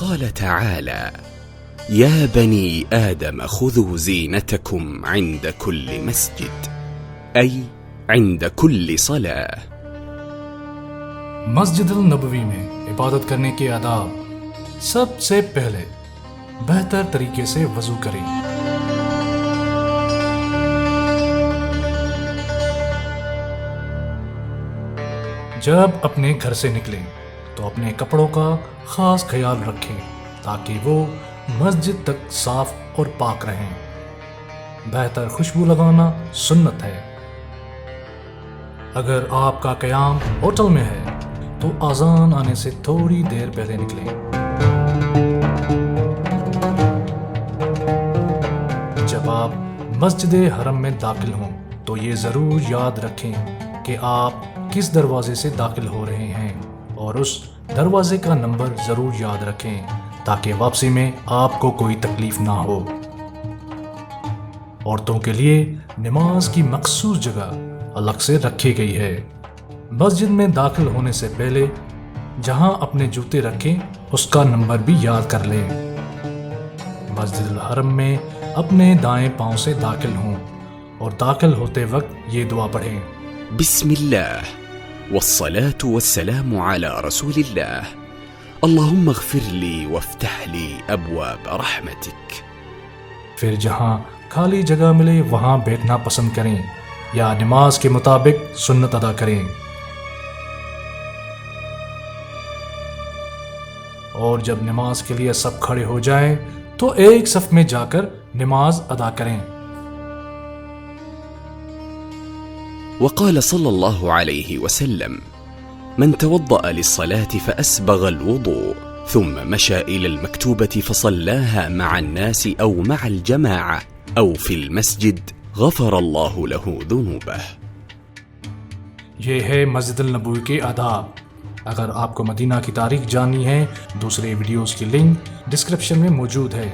قال تعالى: يا بني آدم خذوا زينتكم عند كل مسجد، أي عند كل صلاة. مسجد النبوی میں عبادت کرنے کے آداب: سب سے پہلے بہتر طریقے سے وضو کریں. جب اپنے گھر سے نکلیں تو اپنے کپڑوں کا خاص خیال رکھیں تاکہ وہ مسجد تک صاف اور پاک رہیں. بہتر خوشبو لگانا سنت ہے. اگر آپ کا قیام ہوٹل میں ہے تو اذان آنے سے تھوڑی دیر پہلے نکلیں. جب آپ مسجد حرم میں داخل ہوں تو یہ ضرور یاد رکھیں کہ آپ کس دروازے سے داخل ہو رہے ہیں اور اس دروازے کا نمبر ضرور یاد رکھیں تاکہ واپسی میں آپ کو کوئی تکلیف نہ ہو. عورتوں کے لیے نماز کی مخصوص جگہ الگ سے رکھی گئی ہے. مسجد میں داخل ہونے سے پہلے جہاں اپنے جوتے رکھیں اس کا نمبر بھی یاد کر لیں. مسجد الحرم میں اپنے دائیں پاؤں سے داخل ہوں اور داخل ہوتے وقت یہ دعا پڑھیں: بسم الله والصلاة والسلام على رسول الله اللهم اغفر لي وافتح لي أبواب رحمتك. پھر جہاں خالی جگہ ملے وہاں بیٹھنا پسند کریں یا نماز کے مطابق سنت ادا کریں. اور جب نماز کے لیے سب کھڑے ہو جائیں تو ایک صف میں جا کر نماز ادا کریں. وقال صلى الله عليه وسلم: من توضأ للصلاة فأسبغ الوضوء ثم مشى إلى المكتوبة فصلاها مع الناس أو مع الجماعة أو في المسجد غفر الله له ذنوبه. یہ ہے مسجد النبوی کے آداب. اگر آپ کو مدینہ کی تاریخ جاننی ہے دوسرے ویڈیوز کی لنک ڈسکرپشن میں موجود ہے.